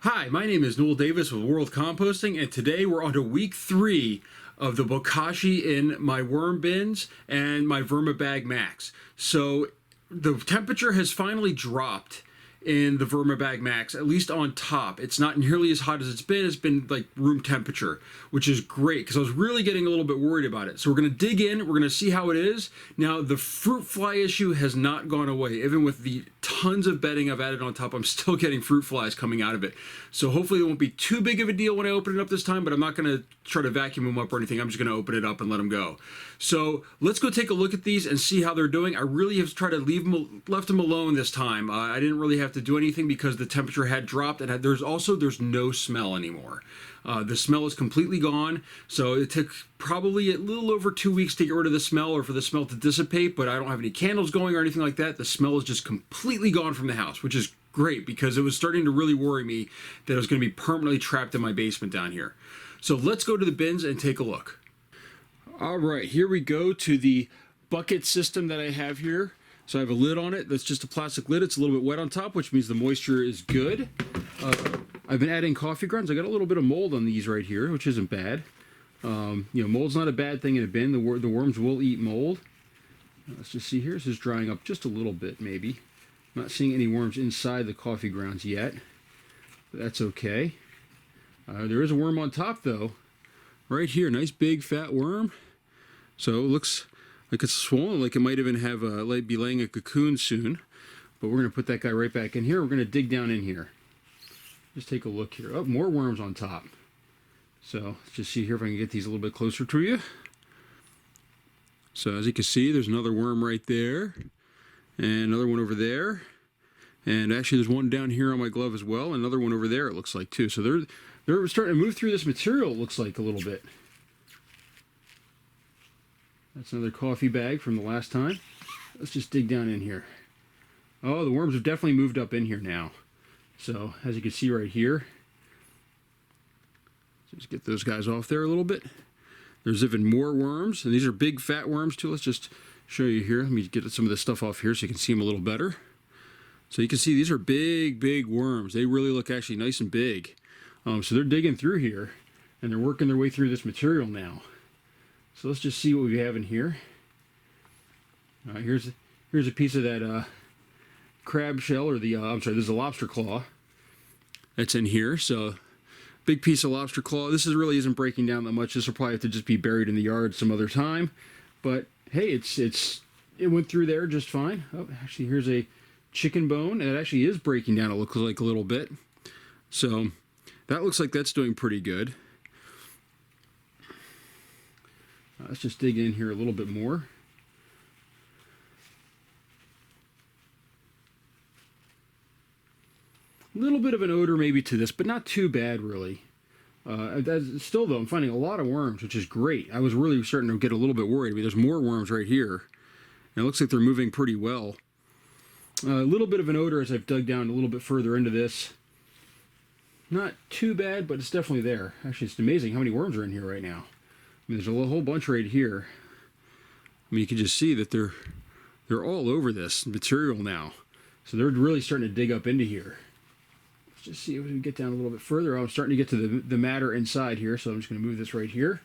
Hi, my name is Noel Davis with World Composting, and today we're on to week 3 of the Bokashi in my worm bins and my Vermibag Max. So the temperature has finally dropped in the Vermibag Max, at least on top. It's not nearly as hot as it's been. It's been like room temperature, which is great because I was really getting a little bit worried about it. So we're going to dig in. We're going to see how it is. Now, the fruit fly issue has not gone away. Even with the tons of bedding I've added on top, I'm still getting fruit flies coming out of it. So hopefully it won't be too big of a deal when I open it up this time, but I'm not going to try to vacuum them up or anything. I'm just going to open it up and let them go. So let's go take a look at these and see how they're doing. I really have tried to left them alone this time. I didn't really have to do anything because the temperature had dropped, and there's no smell anymore. The smell is completely gone, so it took probably a little over 2 weeks to get rid of the smell or for the smell to dissipate, but I don't have any candles going or anything like that. The smell is just completely gone from the house, which is great because it was starting to really worry me that I was going to be permanently trapped in my basement down here. So let's go to the bins and take a look. All right, here we go to the bucket system that I have here. So I have a lid on it. That's just a plastic lid. It's a little bit wet on top, which means the moisture is good. I've been adding coffee grounds. I got a little bit of mold on these right here, which isn't bad. Mold's not a bad thing in a bin. The worms will eat mold. Let's just see here. This is drying up just a little bit, maybe. I'm not seeing any worms inside the coffee grounds yet, but that's okay. There is a worm on top, though. Right here, nice big fat worm. So it looks like it's swollen, like it might even have be laying a cocoon soon. But we're going to put that guy right back in here. We're going to dig down in here. Just take a look here. Oh, more worms on top. So let's just see here if I can get these a little bit closer to you. So as you can see, there's another worm right there. And another one over there. And actually there's one down here on my glove as well. Another one over there it looks like too. So they're starting to move through this material, it looks like, a little bit. That's another coffee bag from the last time. Let's just dig down in here. Oh, the worms have definitely moved up in here now. So, as you can see right here, just get those guys off there a little bit. There's even more worms, and these are big fat worms too. Let's just show you here. Let me get some of this stuff off here so you can see them a little better. So you can see these are big, big worms. They really look actually nice and big. So they're digging through here, and they're working their way through this material now. So let's just see what we have in here. Here's a piece of that crab shell, or this is a lobster claw that's in here. So big piece of lobster claw. This really isn't breaking down that much. This will probably have to just be buried in the yard some other time. But hey, it went through there just fine. Oh, actually, here's a chicken bone, and it actually is breaking down, it looks like, a little bit. So that looks like that's doing pretty good. Let's just dig in here a little bit more. A little bit of an odor maybe to this, but not too bad really. Still though, I'm finding a lot of worms, which is great. I was really starting to get a little bit worried. I mean, there's more worms right here. And it looks like they're moving pretty well. A little bit of an odor as I've dug down a little bit further into this. Not too bad, but it's definitely there. Actually, it's amazing how many worms are in here right now. I mean, there's a whole bunch right here. I mean, you can just see that they're all over this material now. So they're really starting to dig up into here. Let's just see if we can get down a little bit further. I'm starting to get to the matter inside here, so I'm just going to move this right here.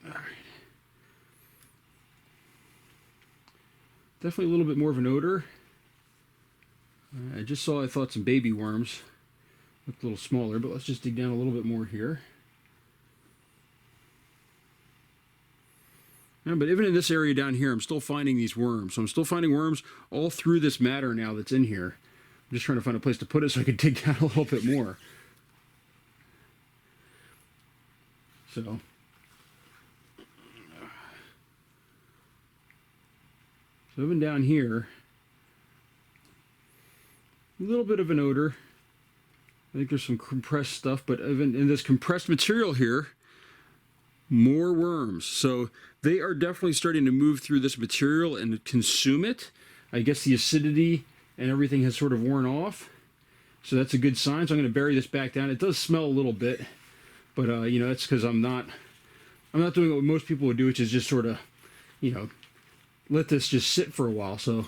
All right. Definitely a little bit more of an odor. I thought some baby worms. Looked a little smaller, but let's just dig down a little bit more here. Yeah, but even in this area down here, I'm still finding these worms. So I'm still finding worms all through this matter now that's in here. I'm just trying to find a place to put it so I can dig down a little bit more. So even down here, a little bit of an odor. I think there's some compressed stuff, but even in this compressed material here, more worms. So they are definitely starting to move through this material and consume it. I guess the acidity and everything has sort of worn off. So that's a good sign. So I'm going to bury this back down. It does smell a little bit, but that's because I'm not doing what most people would do, which is just sort of, let this just sit for a while. So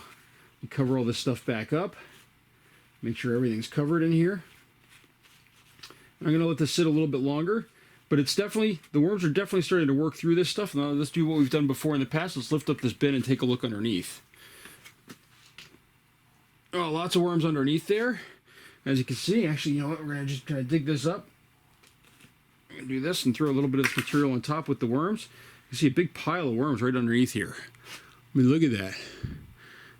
cover all this stuff back up. Make sure everything's covered in here. I'm going to let this sit a little bit longer, but it's definitely, the worms are definitely starting to work through this stuff. Now let's do what we've done before in the past. Let's lift up this bin and take a look underneath. Oh, lots of worms underneath there. As you can see, actually, you know what, we're going to just kind of dig this up. I'm going to do this and throw a little bit of this material on top with the worms. You see a big pile of worms right underneath here. I mean, look at that.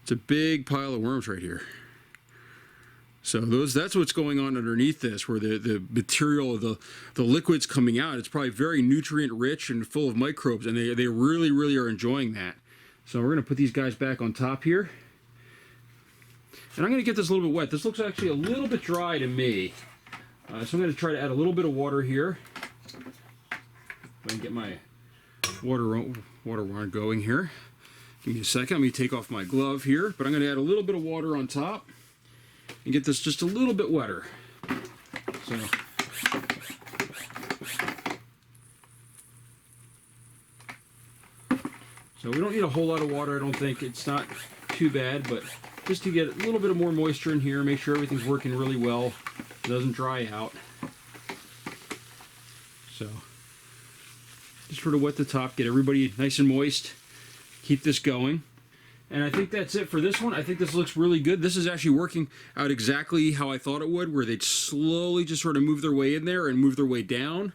It's a big pile of worms right here. So that's what's going on underneath this, where the material, the liquid's coming out. It's probably very nutrient rich and full of microbes, and they really, really are enjoying that. So we're going to put these guys back on top here. And I'm going to get this a little bit wet. This looks actually a little bit dry to me. So I'm going to try to add a little bit of water here. If I can get my water wand going here. Give me a second. Let me take off my glove here. But I'm going to add a little bit of water on top and get this just a little bit wetter. So we don't need a whole lot of water, I don't think. It's not too bad, but just to get a little bit of more moisture in here, make sure everything's working really well, it doesn't dry out. So just sort of wet the top, get everybody nice and moist, keep this going. And I think that's it for this one. I think this looks really good. This is actually working out exactly how I thought it would, where they'd slowly just sort of move their way in there and move their way down.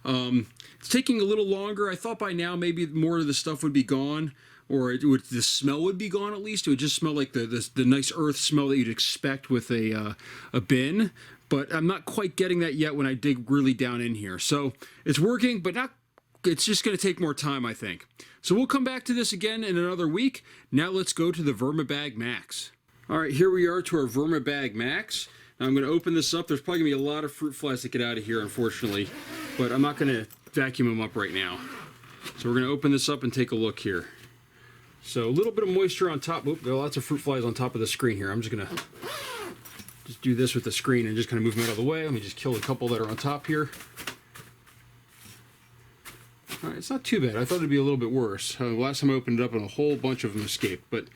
It's taking a little longer. I thought by now maybe more of the stuff would be gone, or the smell would be gone at least. It would just smell like the nice earth smell that you'd expect with a bin. But I'm not quite getting that yet when I dig really down in here. So it's working, but not. It's just going to take more time, I think. So we'll come back to this again in another week. Now let's go to the Vermibag Max. All right, here we are to our Vermibag Max. Now I'm going to open this up. There's probably going to be a lot of fruit flies that get out of here, unfortunately. But I'm not going to vacuum them up right now. So we're going to open this up and take a look here. So a little bit of moisture on top. Oop, there are lots of fruit flies on top of the screen here. I'm just going to just do this with the screen and just kind of move them out of the way. Let me just kill a couple that are on top here. All right, it's not too bad. I thought it'd be a little bit worse. Last time I opened it up and a whole bunch of them escaped. But,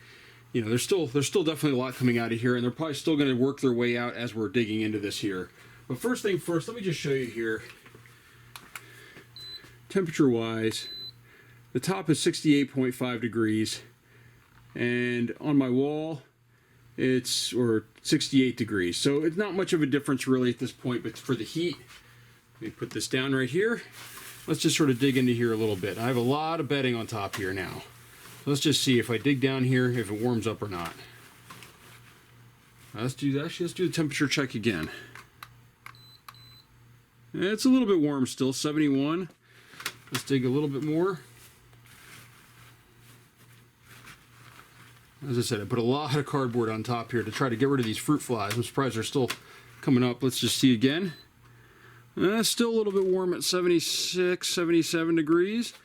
you know, there's still definitely a lot coming out of here, and they're probably still going to work their way out as we're digging into this here. But first thing first, let me just show you here. Temperature-wise, the top is 68.5 degrees, and on my wall, it's 68 degrees. So it's not much of a difference really at this point, but for the heat, let me put this down right here. Let's just sort of dig into here a little bit. I have a lot of bedding on top here now. So let's just see if I dig down here, if it warms up or not. Let's do that. Let's do the temperature check again. It's a little bit warm still, 71. Let's dig a little bit more. As I said, I put a lot of cardboard on top here to try to get rid of these fruit flies. I'm surprised they're still coming up. Let's just see again. Still a little bit warm at 76, 77 degrees,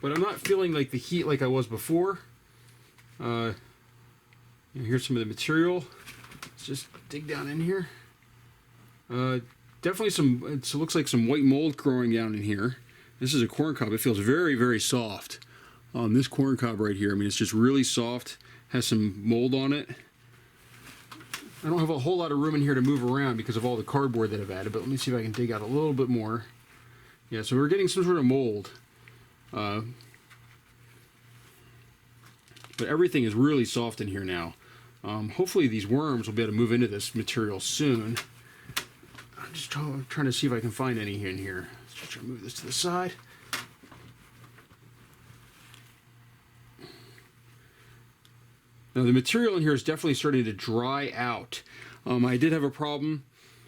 but I'm not feeling like the heat like I was before. Here's some of the material. Let's just dig down in here. Definitely it looks like some white mold growing down in here. This is a corn cob. It feels very, very soft. This corn cob right here, I mean, it's just really soft. Has some mold on it. I don't have a whole lot of room in here to move around because of all the cardboard that I've added, but let me see if I can dig out a little bit more. Yeah, so we're getting some sort of mold. But everything is really soft in here now. Hopefully these worms will be able to move into this material soon. I'm just trying to see if I can find any in here. Let's just try to move this to the side. Now the material in here is definitely starting to dry out. I did have a problem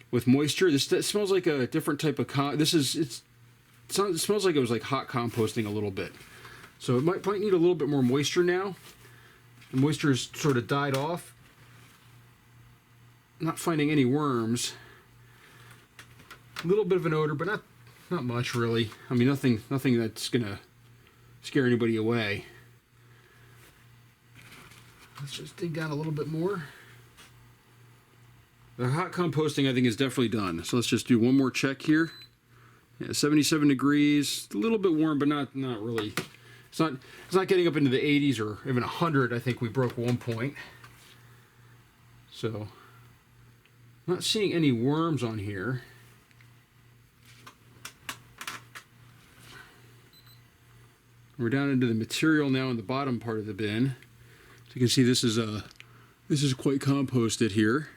with moisture. This smells like a different type of it smells like it was like hot composting a little bit. So it might need a little bit more moisture now. The moisture's sort of died off. Not finding any worms. A little bit of an odor, but not much really. I mean, nothing that's gonna scare anybody away. Let's just dig down a little bit more. The hot composting, I think, is definitely done. So let's just do one more check here. Yeah, 77 degrees, a little bit warm, but not really. It's not getting up into the 80s or even 100. I think we broke 1 point. So I'm not seeing any worms on here. We're down into the material now in the bottom part of the bin. So you can see this is quite composted here,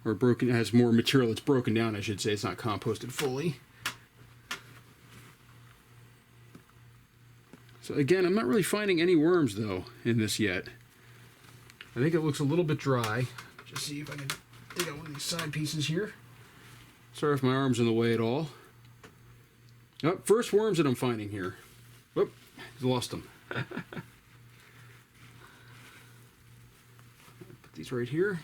or broken. It has more material. It's broken down, I should say. It's not composted fully. So again, I'm not really finding any worms though in this yet. I think it looks a little bit dry. Just see if I can dig out one of these side pieces here. Sorry if my arm's in the way at all. Oh, first worms that I'm finding here. Whoop, lost them. Put these right here.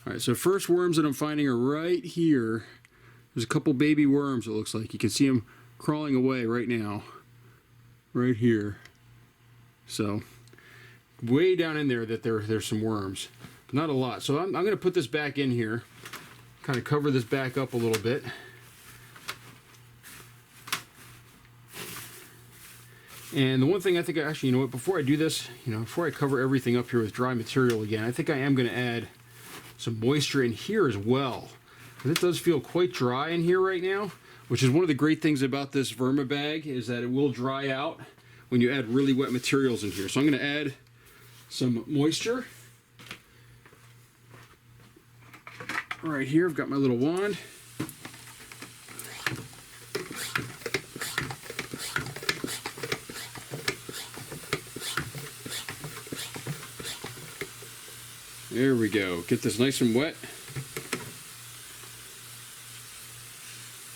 All right, so first worms that I'm finding are right here. There's a couple baby worms, it looks like. You can see them crawling away right now. Right here. So, way down in there that there's some worms. But not a lot. So I'm going to put this back in here. Kind of cover this back up a little bit. And the one thing I think, actually, you know what, before I do this, before I cover everything up here with dry material again, I think I am going to add some moisture in here as well. And it does feel quite dry in here right now, which is one of the great things about this Vermibag, is that it will dry out when you add really wet materials in here. So I'm going to add some moisture. Right here, I've got my little wand. There we go. Get this nice and wet.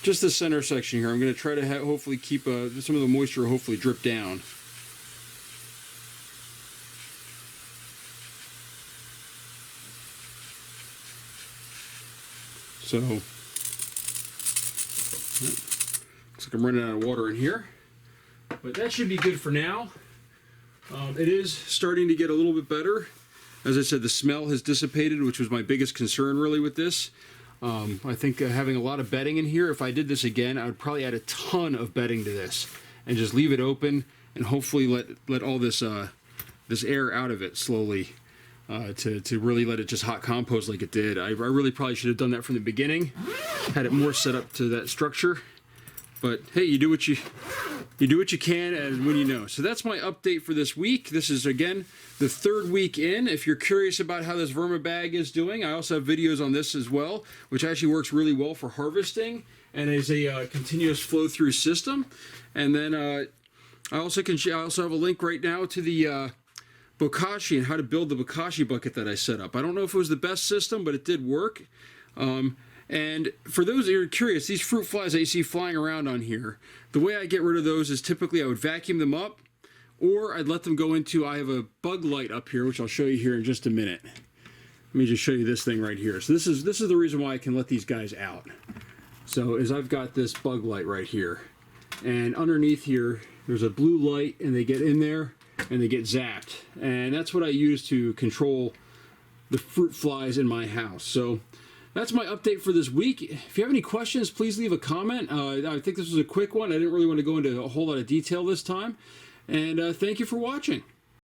Just the center section here. I'm going to try to hopefully keep some of the moisture hopefully drip down. So, looks like I'm running out of water in here. But that should be good for now. It is starting to get a little bit better. As I said, the smell has dissipated, which was my biggest concern really with this. I think having a lot of bedding in here, if I did this again, I would probably add a ton of bedding to this and just leave it open and hopefully let all this this air out of it slowly to really let it just hot compost like it did. I really probably should have done that from the beginning, had it more set up to that structure. But hey, you do what you can and when you know. So that's my update for this week. This is, again, the third week in. If you're curious about how this Vermibag is doing, I also have videos on this as well, which actually works really well for harvesting and is a continuous flow-through system. And then I also have a link right now to the Bokashi and how to build the Bokashi bucket that I set up. I don't know if it was the best system, but it did work. And for those that are curious, these fruit flies that you see flying around on here, the way I get rid of those is typically I would vacuum them up, or I'd let them go into, I have a bug light up here, which I'll show you here in just a minute. Let me just show you this thing right here. So this is the reason why I can let these guys out. So is I've got this bug light right here, and underneath here there's a blue light, and they get in there and they get zapped, and that's what I use to control the fruit flies in my house. So that's my update for this week. If you have any questions, please leave a comment. I think this was a quick one. I didn't really want to go into a whole lot of detail this time. And thank you for watching.